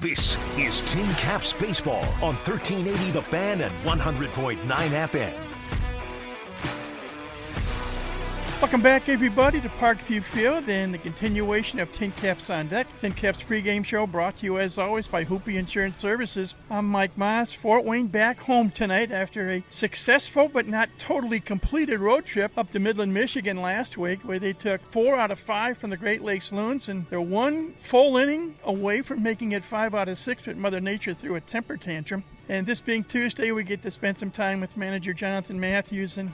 This is Tin Caps Baseball on 1380 The Fan and 100.9 FM. Welcome back, everybody, to Parkview Field and the continuation of Tin Caps on Deck. Tin Caps pregame show brought to you, as always, by Hoopy Insurance Services. I'm Mike Maas. Fort Wayne back home tonight after a successful but not totally completed road trip up to Midland, Michigan last week, where they took 4 out of 5 from the Great Lakes Loons, and they're one full inning away from making it 5 out of 6, but Mother Nature threw a temper tantrum. And this being Tuesday, we get to spend some time with manager Jonathan Mathews. And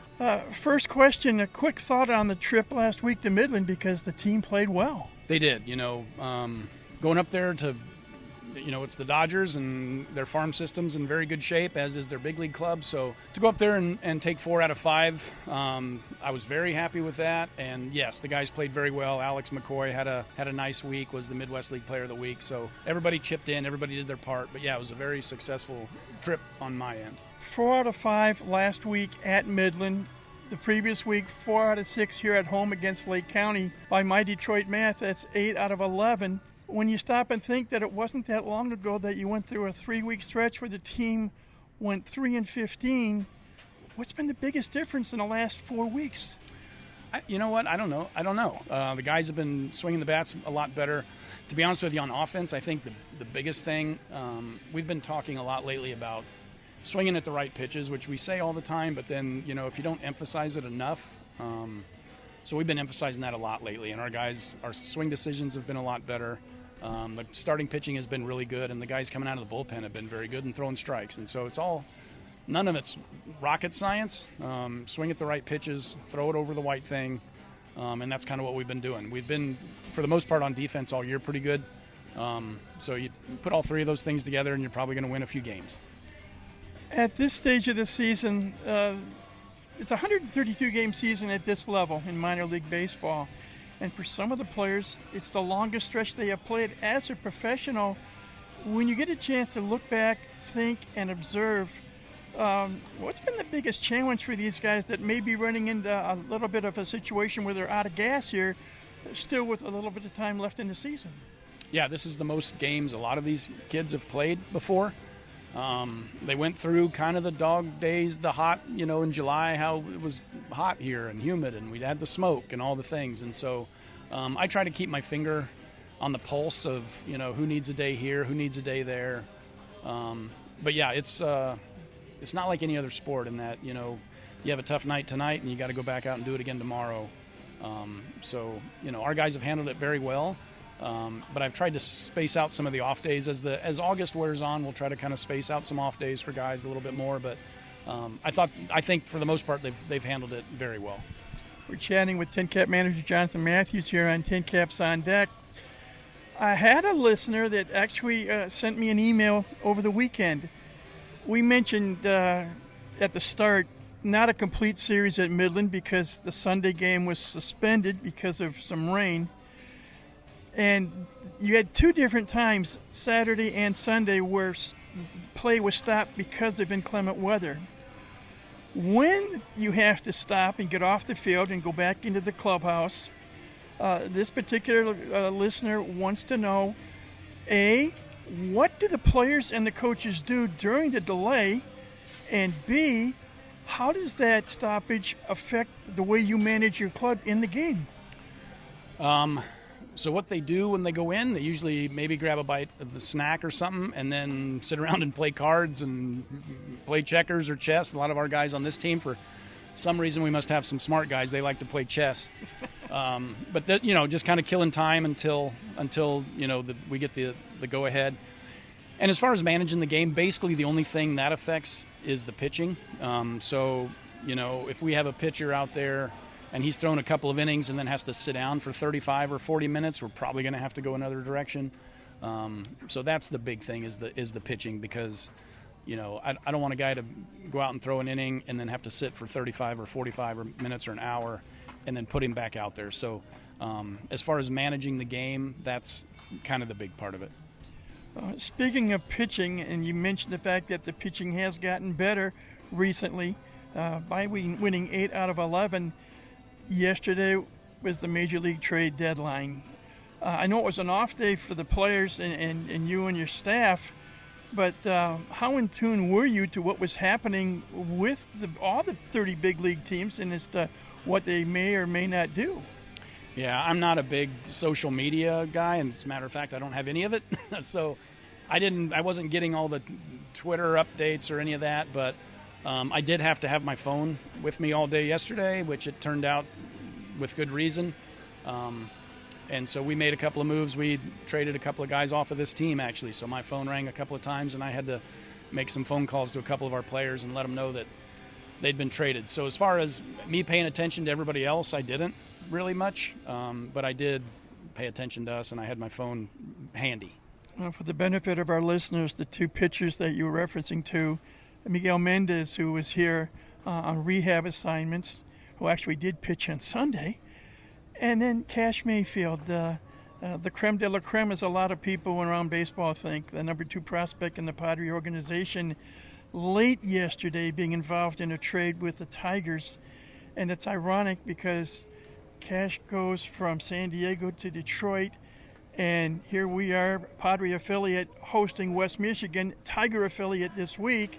first question, a quick thought on the trip last week to Midland, because the team played well. They did. Going up there to, it's the Dodgers, and their farm system's in very good shape, as is their big league club. So to go up there and take 4 out of 5, I was very happy with that. And yes, the guys played very well. Alex McCoy had a nice week, was the Midwest League Player of the Week. So everybody chipped in, everybody did their part. But yeah, it was a very successful trip on my end. 4 out of 5 last week at Midland. The previous week, 4 out of 6 here at home against Lake County. By my Detroit math, that's 8 out of 11. When you stop and think that it wasn't that long ago that you went through a 3-week stretch where the team went 3-15, what's been the biggest difference in the last 4 weeks? You know what? I don't know. The guys have been swinging the bats a lot better. To be honest with you, on offense, I think the biggest thing, we've been talking a lot lately about swinging at the right pitches, which we say all the time, but then, if you don't emphasize it enough, so we've been emphasizing that a lot lately, and our swing decisions have been a lot better. The starting pitching has been really good, and the guys coming out of the bullpen have been very good and throwing strikes. And so none of it's rocket science. Swing at the right pitches, throw it over the white thing, and that's kind of what we've been doing. We've been, for the most part, on defense all year pretty good. So you put all 3 of those things together, and you're probably going to win a few games. At this stage of the season, it's a 132-game season at this level in minor league baseball. And for some of the players, it's the longest stretch they have played as a professional. When you get a chance to look back, think, and observe, what's been the biggest challenge for these guys that may be running into a little bit of a situation where they're out of gas here, still with a little bit of time left in the season? Yeah, this is the most games a lot of these kids have played before. They went through kind of the dog days, the hot, in July, how it was hot here and humid, and we had the smoke and all the things. And so I try to keep my finger on the pulse of, who needs a day here, who needs a day there. But yeah, it's not like any other sport in that, you have a tough night tonight and you got to go back out and do it again tomorrow. So our guys have handled it very well. But I've tried to space out some of the off days as August wears on. We'll try to kind of space out some off days for guys a little bit more. But I think for the most part they've handled it very well. We're chatting with Tin Cap manager Jonathan Mathews here on Tin Caps on Deck. I had a listener that actually sent me an email over the weekend. We mentioned at the start not a complete series at Midland because the Sunday game was suspended because of some rain. And you had 2 different times, Saturday and Sunday, where play was stopped because of inclement weather. When you have to stop and get off the field and go back into the clubhouse, this particular listener wants to know, A, what do the players and the coaches do during the delay? And B, how does that stoppage affect the way you manage your club in the game? So what they do when they go in, they usually maybe grab a bite of a snack or something and then sit around and play cards and play checkers or chess. A lot of our guys on this team, for some reason, we must have some smart guys. They like to play chess. But just kind of killing time until we get the go-ahead. And as far as managing the game, basically the only thing that affects is the pitching. So if we have a pitcher out there and he's thrown a couple of innings and then has to sit down for 35 or 40 minutes, we're probably going to have to go another direction. So that's the big thing is the pitching, because I don't want a guy to go out and throw an inning and then have to sit for 35 or 45 minutes or an hour and then put him back out there. So as far as managing the game, that's kind of the big part of it. Speaking of pitching, and you mentioned the fact that the pitching has gotten better recently by winning 8 out of 11. Yesterday was the Major League trade deadline. I know it was an off day for the players and you and your staff, but how in tune were you to what was happening with all the 30 big league teams and as to what they may or may not do? Yeah, I'm not a big social media guy, and as a matter of fact, I don't have any of it. So I wasn't getting all the Twitter updates or any of that, but I did have to have my phone with me all day yesterday, which it turned out with good reason. And so we made a couple of moves. We traded a couple of guys off of this team, actually. So my phone rang a couple of times, and I had to make some phone calls to a couple of our players and let them know that they'd been traded. So as far as me paying attention to everybody else, I didn't really much. But I did pay attention to us, and I had my phone handy. Well, for the benefit of our listeners, the two pitchers that you were referencing to, Miguel Mendez, who was here on rehab assignments, who actually did pitch on Sunday, and then Cash Mayfield, the creme de la creme, as a lot of people around baseball think, the number 2 prospect in the Padre organization, late yesterday being involved in a trade with the Tigers. And it's ironic because Cash goes from San Diego to Detroit, and here we are, Padre affiliate hosting West Michigan, Tiger affiliate this week.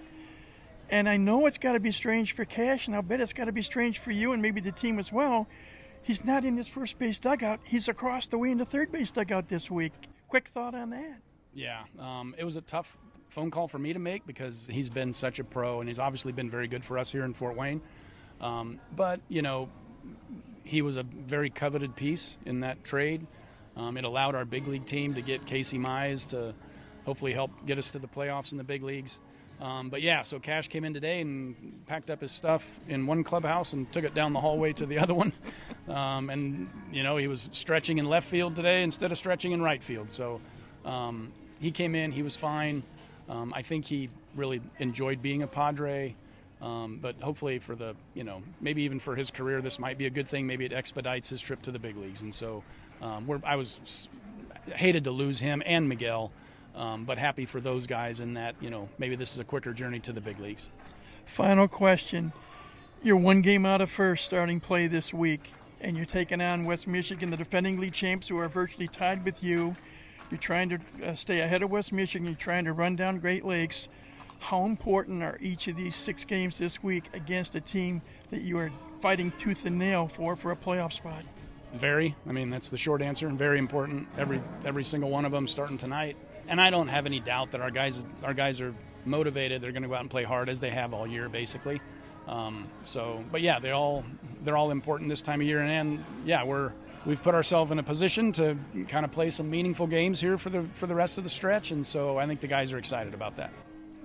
And I know it's got to be strange for Cash, and I'll bet it's got to be strange for you and maybe the team as well. He's not in his first base dugout. He's across the way in the third base dugout this week. Quick thought on that? Yeah, it was a tough phone call for me to make because he's been such a pro, and he's obviously been very good for us here in Fort Wayne. But, you know, he was a very coveted piece in that trade. It allowed our big league team to get Casey Mize to hopefully help get us to the playoffs in the big leagues. But yeah, so Cash came in today and packed up his stuff in one clubhouse and took it down the hallway to the other one. And, you know, he was stretching in left field today instead of stretching in right field. So he came in, he was fine. I think he really enjoyed being a Padre. But hopefully for the, you know, maybe even for his career, this might be a good thing. Maybe it expedites his trip to the big leagues. And so I hated to lose him and Miguel. But happy for those guys in that, you know, maybe this is a quicker journey to the big leagues. Final question. You're one game out of first starting play this week, and you're taking on West Michigan, the defending league champs who are virtually tied with you. You're trying to stay ahead of West Michigan. You're trying to run down Great Lakes. How important are each of these 6 games this week against a team that you are fighting tooth and nail for a playoff spot? Very. I mean, that's the short answer. Very important. Every single one of them starting tonight. And I don't have any doubt that our guys are motivated. They're going to go out and play hard as they have all year, basically. But yeah, they're all important this time of year. And yeah, we've put ourselves in a position to kind of play some meaningful games here for the rest of the stretch. And so I think the guys are excited about that.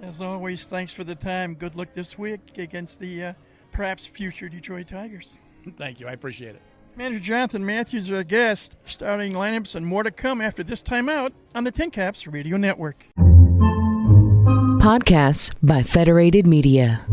As always, thanks for the time. Good luck this week against the perhaps future Detroit Tigers. Thank you. I appreciate it. Manager Jonathan Mathews, our guest. Starting lineups and more to come after this timeout on the Tin Caps Radio Network. Podcasts by Federated Media.